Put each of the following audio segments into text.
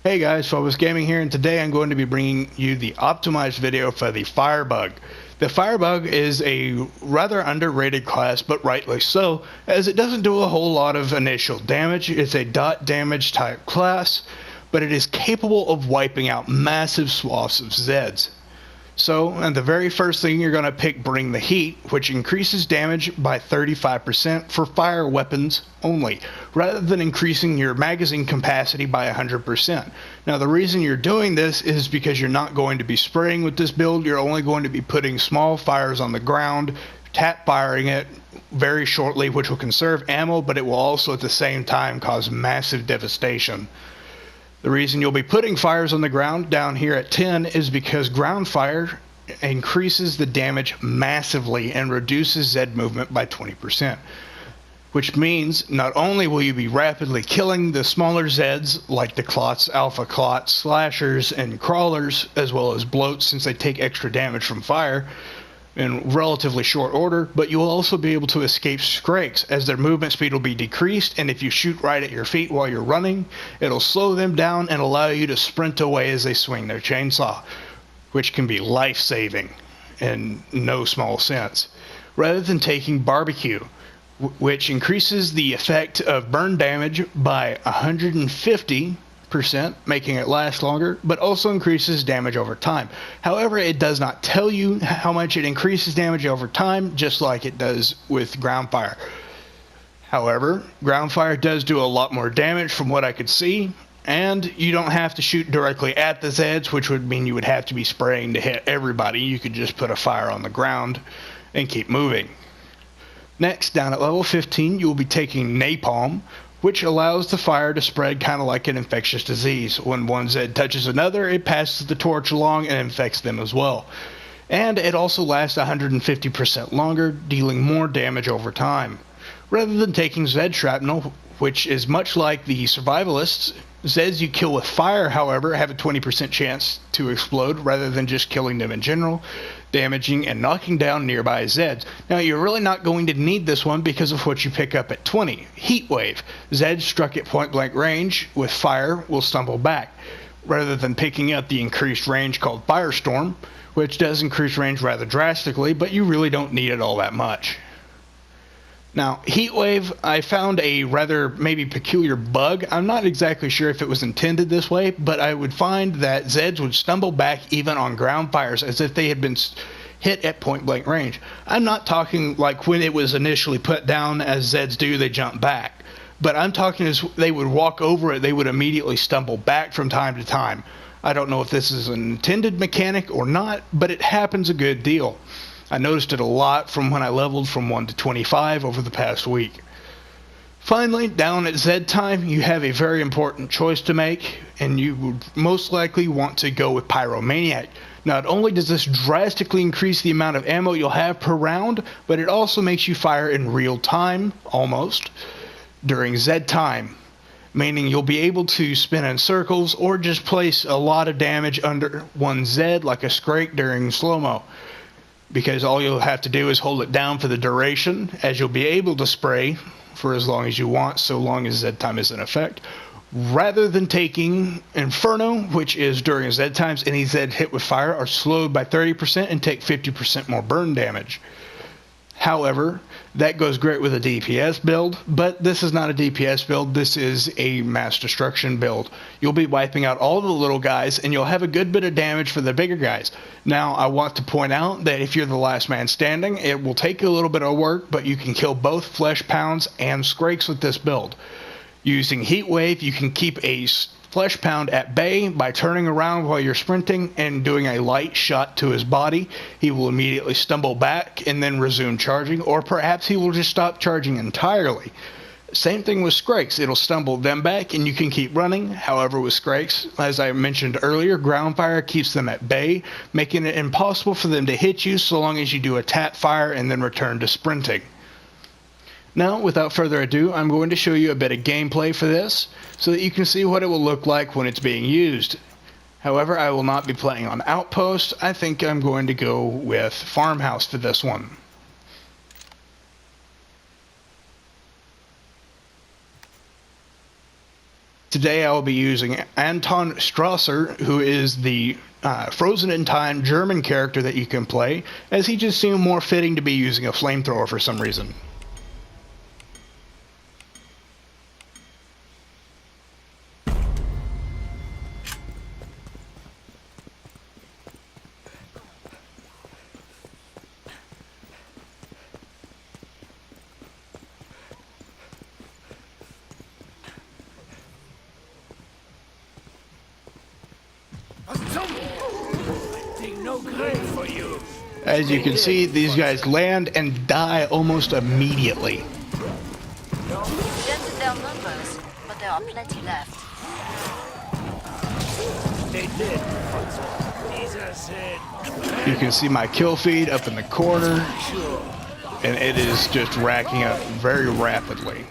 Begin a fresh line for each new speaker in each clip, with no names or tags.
Hey guys, Phobos Gaming here, and today I'm going to be bringing you the optimized video for the Firebug. The Firebug is a rather underrated class, but rightly so, as it doesn't do a whole lot of initial damage. It's a dot damage type class, but it is capable of wiping out massive swaths of Zeds. So, and the very first thing you're going to pick, Bring the Heat, which increases damage by 35% for fire weapons only, rather than increasing your magazine capacity by 100%. Now, the reason you're doing this is because you're not going to be spraying with this build. You're only going to be putting small fires on the ground, tap firing it very shortly, which will conserve ammo, but it will also at the same time cause massive devastation. The reason you'll be putting fires on the ground down here at 10 is because ground fire increases the damage massively and reduces Zed movement by 20%. Which means not only will you be rapidly killing the smaller Zeds like the Clots, Alpha Clots, Slashers, and Crawlers, as well as Bloats since they take extra damage from fire in relatively short order, but you will also be able to escape Skrakes as their movement speed will be decreased, and if you shoot right at your feet while you're running, it'll slow them down and allow you to sprint away as they swing their chainsaw, which can be life-saving in no small sense. Rather than taking Barbecue, which increases the effect of burn damage by 150%, making it last longer, but also increases damage over time. However, it does not tell you how much it increases damage over time, just like it does with ground fire. However, ground fire does do a lot more damage from what I could see, and you don't have to shoot directly at the Zeds, which would mean you would have to be spraying to hit everybody. You could just put a fire on the ground and keep moving. Next, down at level 15, you will be taking Napalm, which allows the fire to spread kind of like an infectious disease. When one Zed touches another, it passes the torch along and infects them as well. And it also lasts 150% longer, dealing more damage over time. Rather than taking Zed Shrapnel, which is much like the Survivalists, Zeds you kill with fire, however, have a 20% chance to explode rather than just killing them in general, damaging and knocking down nearby Zeds. Now, you're really not going to need this one because of what you pick up at 20. Heatwave. Zeds struck at point-blank range with fire will stumble back, rather than picking up the increased range called Firestorm, which does increase range rather drastically, but you really don't need it all that much. Now, Heatwave, I found a rather maybe peculiar bug. I'm not exactly sure if it was intended this way, but I would find that Zeds would stumble back even on ground fires as if they had been hit at point-blank range. I'm not talking like when it was initially put down as Zeds do, they jump back. But I'm talking as they would walk over it, they would immediately stumble back from time to time. I don't know if this is an intended mechanic or not, but it happens a good deal. I noticed it a lot from when I leveled from 1 to 25 over the past week. Finally, down at Zed time, you have a very important choice to make, and you would most likely want to go with Pyromaniac. Not only does this drastically increase the amount of ammo you'll have per round, but it also makes you fire in real time, almost, during Zed time, meaning you'll be able to spin in circles or just place a lot of damage under one Zed like a Skrake during slow-mo. Because all you'll have to do is hold it down for the duration, as you'll be able to spray for as long as you want, so long as Zed time is in effect, rather than taking Inferno, which is during Zed times, any Zed hit with fire are slowed by 30% and take 50% more burn damage. However, that goes great with a DPS build, but this is not a DPS build, this is a mass destruction build. You'll be wiping out all the little guys, and you'll have a good bit of damage for the bigger guys. Now, I want to point out that if you're the last man standing, it will take a little bit of work, but you can kill both Flesh Pounds and Skrakes with this build. Using Heatwave, you can keep a Flesh Pound at bay by turning around while you're sprinting and doing a light shot to his body. He will immediately stumble back and then resume charging, or perhaps he will just stop charging entirely. Same thing with Skrakes. It'll stumble them back and you can keep running. However, with Skrakes, as I mentioned earlier, ground fire keeps them at bay, making it impossible for them to hit you so long as you do a tap fire and then return to sprinting. Now, without further ado, I'm going to show you a bit of gameplay for this, so that you can see what it will look like when it's being used. However, I will not be playing on Outpost. I think I'm going to go with Farmhouse for this one. Today I will be using Anton Strasser, who is the Frozen in Time German character that you can play, as he just seemed more fitting to be using a flamethrower for some reason. As you can see, these guys land and die almost immediately.
Dented their numbers, but there are plenty left.
They did.
You can see my kill feed up in the corner, and it is just racking up very rapidly.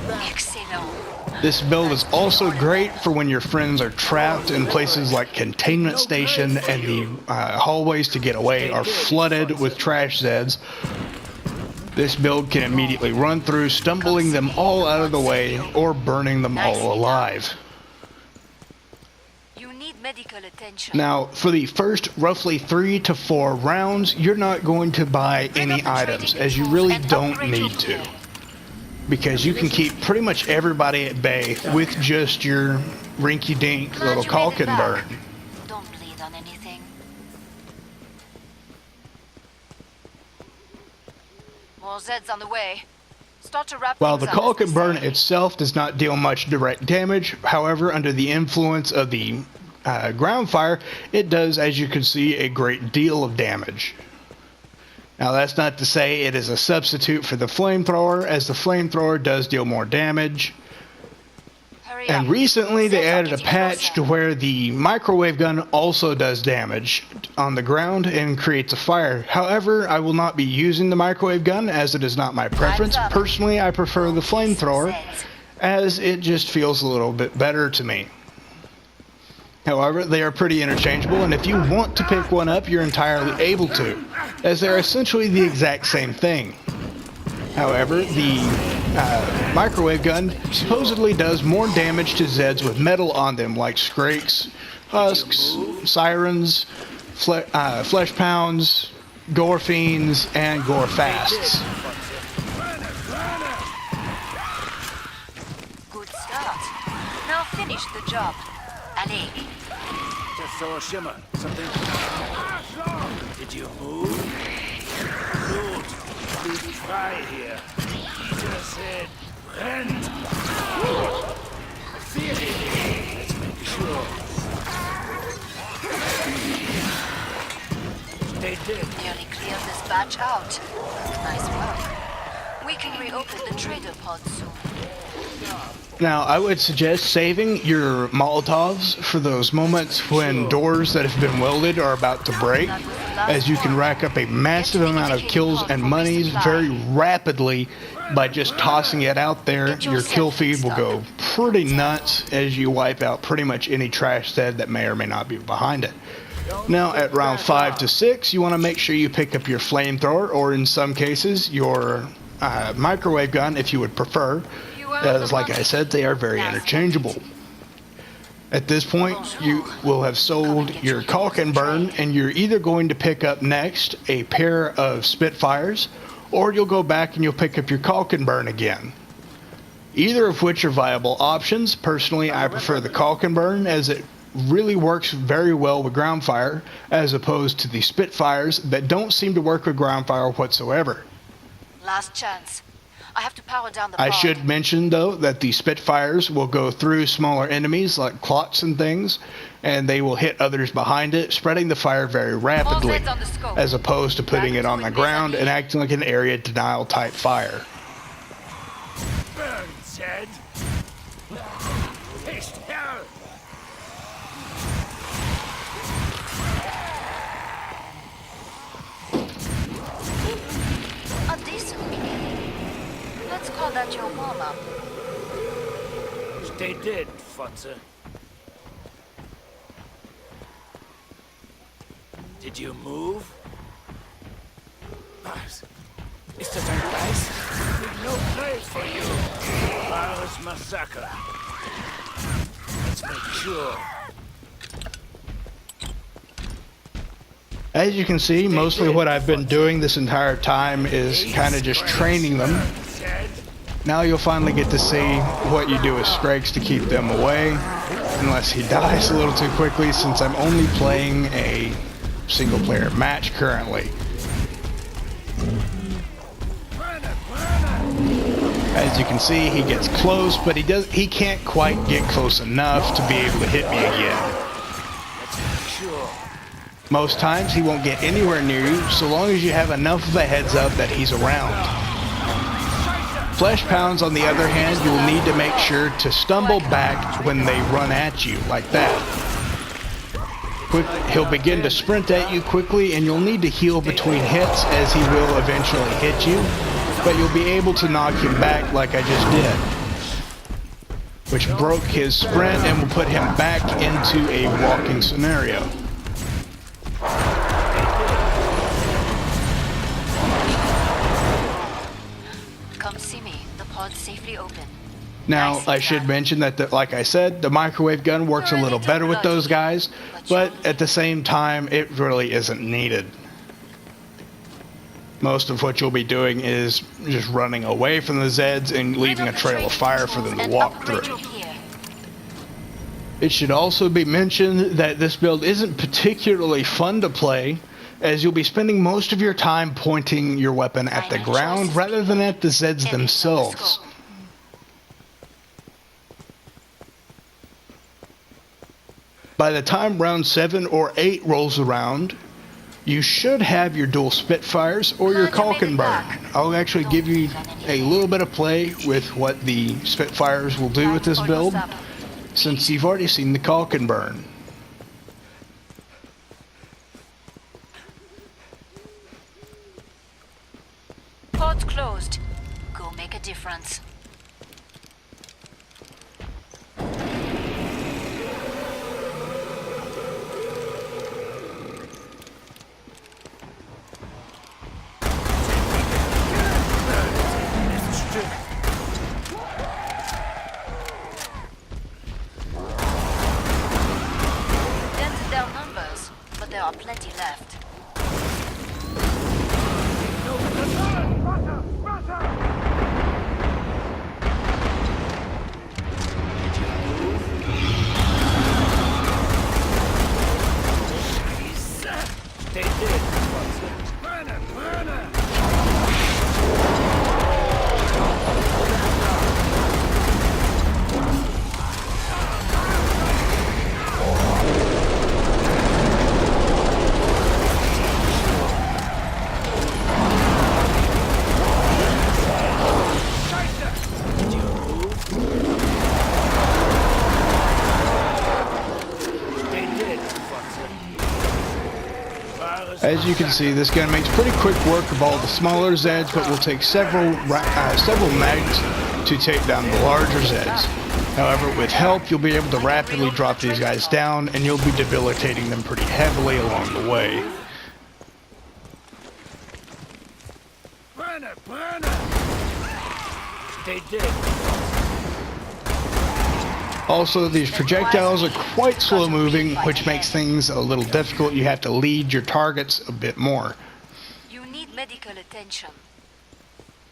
Excellent.
This build is also great for when your friends are trapped in places like Containment Station and the hallways to get away are flooded with trash Zeds. This build can immediately run through, stumbling them all out of the way or burning them all alive.
You need medical attention.
Now, for the first roughly 3 to 4 rounds, you're not going to buy any items, as you really don't need to, because you can keep pretty much everybody at bay with just your rinky-dink little caulk and burn.
Don't bleed on anything. More Zeds on the way. Start to wrap
While the
things up,
caulk
as
and
they
burn
say.
itself does not deal much direct damage, however, under the influence of the ground fire, it does, as you can see, a great deal of damage. Now, that's not to say it is a substitute for the flamethrower, as the flamethrower does deal more damage.
Hurry
And
up.
recently they
Zeds are
added a
getting
patch to
closer.
where the microwave gun also does damage on the ground and creates a fire. However, I will not be using the microwave gun, as it is not my preference.
up.
Personally, I prefer the flamethrower,
Zeds.
as it just feels a little bit better to me. However, they are pretty interchangeable, and if you want to pick one up, you're entirely able to, as they're essentially the exact same thing. However, the microwave gun supposedly does more damage to Zeds with metal on them, like Skrakes, Husks, Sirens, Flesh Pounds, Gore Fiends, and Gore Fasts.
Good start. Now finish the job. Allez.
Just saw a shimmer. Something. Did you move? Good. Please try here. He just said, rent. I see it. Let's make sure. They did.
Nearly cleared this batch out. Nice work. We can reopen the trader pod soon.
Now, I would suggest saving your Molotovs for those moments when doors that have been welded are about to break, as you can rack up a massive amount of kills and monies very rapidly by just tossing it out there. Your kill feed will go pretty nuts as you wipe out pretty much any trash Zed that may or may not be behind it. Now, at round 5 to 6, you want to make sure you pick up your flamethrower, or in some cases, your microwave gun if you would prefer. As like I said, they are very interchangeable. At this point, you will have sold your caulk and burn, and you're either going to pick up next a pair of Spitfires, or you'll go back and you'll pick up your caulk and burn again. Either of which are viable options. Personally, I prefer the caulk and burn, as it really works very well with ground fire, as opposed to the Spitfires that don't seem to work with ground fire whatsoever.
Last chance. I have to power down the
I
pod.
should mention, though, that the Spitfires will go through smaller enemies like clots and things, and they will hit others behind it, spreading the fire very rapidly,
Zeds on the scope.
as opposed to putting it on the ground and acting like an area denial type fire.
Burn, Zed. Taste hell.
A decent game. Let's call that your warm-up.
Stay dead, Fotzer. Did you move? Was? Ist das ein Geist? No place for you. Wahres Massaker. sure.
As you can see, mostly what I've been doing this entire time is kind of just training them. Now you'll finally get to see what you do with Strikes to keep them away, unless he dies a little too quickly, since I'm only playing a single player match currently. As you can see, he gets close, but he can't quite get close enough to be able to hit me again. Most times he won't get anywhere near you, so long as you have enough of a heads up that he's around. Flesh Pounds, on the other hand, you'll need to make sure to stumble back when they run at you, like that. He'll begin to sprint at you quickly, and you'll need to heal between hits as he will eventually hit you, but you'll be able to knock him back like I just did, which broke his sprint and will put him back into a walking scenario.
Come see me. The pod's safely open.
Now, I should mention that, like I said, the microwave gun works a little better with those guys, but at the same time, it really isn't needed. Most of what you'll be doing is just running away from the Zeds and leaving a trail of fire for them to walk through. It should also be mentioned that this build isn't particularly fun to play, as you'll be spending most of your time pointing your weapon at the ground rather than at the Zeds themselves. By the time round 7 or 8 rolls around, you should have your dual Spitfires or your Caulk and Burn. I'll actually give you a little bit of play with what the Spitfires will do with this build, since you've already seen the Caulk and Burn.
Pod's closed. Go make a difference. Dented their numbers, but there are plenty left.
They did. Burner, burner.
As you can see, this gun makes pretty quick work of all the smaller Zeds, but will take several mags to take down the larger Zeds. However, with help, you'll be able to rapidly drop these guys down, and you'll be debilitating them pretty heavily along the way.
Burner, burner. They did.
Also, these projectiles are quite slow moving, which makes things a little difficult. You have to lead your targets a bit more.
You need medical attention.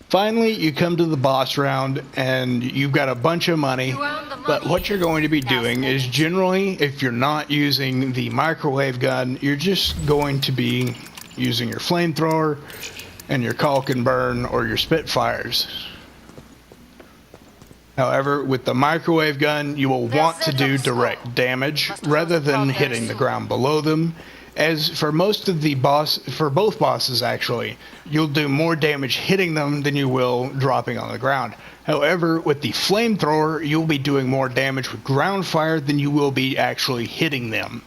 Finally, you come to the boss round, and you've got a bunch of money, but what you're going to be doing is generally, if you're not using the microwave gun, you're just going to be using your flamethrower and your Caulk and Burn or your Spitfires. However, with the microwave gun, you will want to do direct damage rather than hitting the ground below them. As for both bosses actually, you'll do more damage hitting them than you will dropping on the ground. However, with the flamethrower, you'll be doing more damage with ground fire than you will be actually hitting them.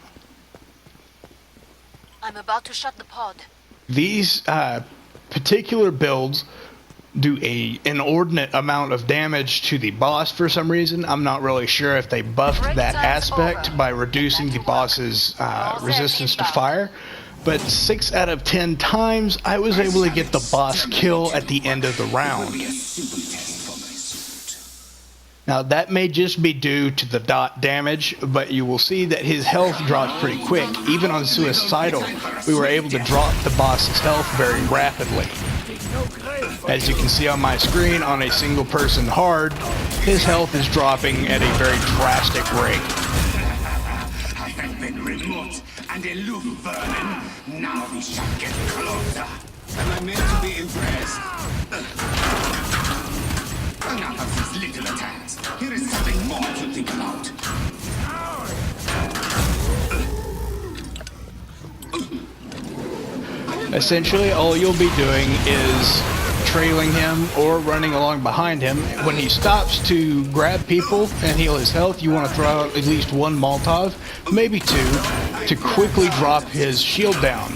I'm about to shut the pod.
These particular builds do an inordinate amount of damage to the boss for some reason. I'm not really sure if they buffed that aspect by reducing the boss's resistance to fire, but 6 out of 10 times I was able to get the boss kill at the end of the round. Now that may just be due to the dot damage, but you will see that his health drops pretty quick. Even on Suicidal, we were able to drop the boss's health very rapidly. As you can see on my screen, on a single person hard, his health is dropping at a very drastic rate.
I have been remote and aloof, Vernon. Now we shall get closer. Am I meant to be impressed? Enough of these little attacks. Here is something more to think about.
Essentially, all you'll be doing is trailing him or running along behind him. When he stops to grab people and heal his health, you want to throw out at least one Molotov, maybe two, to quickly drop his shield down.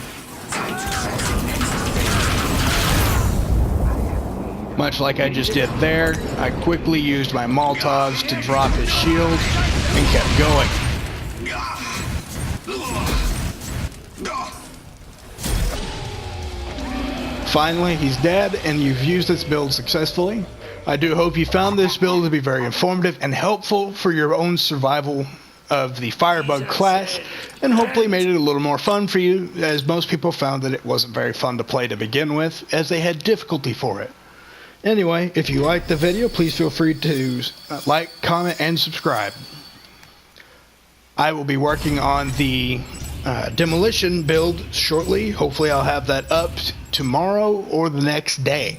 Much like I just did there, I quickly used my Molotovs to drop his shield and kept going. Finally, he's dead, and you've used this build successfully. I do hope you found this build to be very informative and helpful for your own survival of the Firebug class, and hopefully made it a little more fun for you, as most people found that it wasn't very fun to play to begin with, as they had difficulty for it. Anyway, if you liked the video, please feel free to like, comment, and subscribe. I will be working on the demolition build shortly. Hopefully I'll have that up tomorrow or the next day.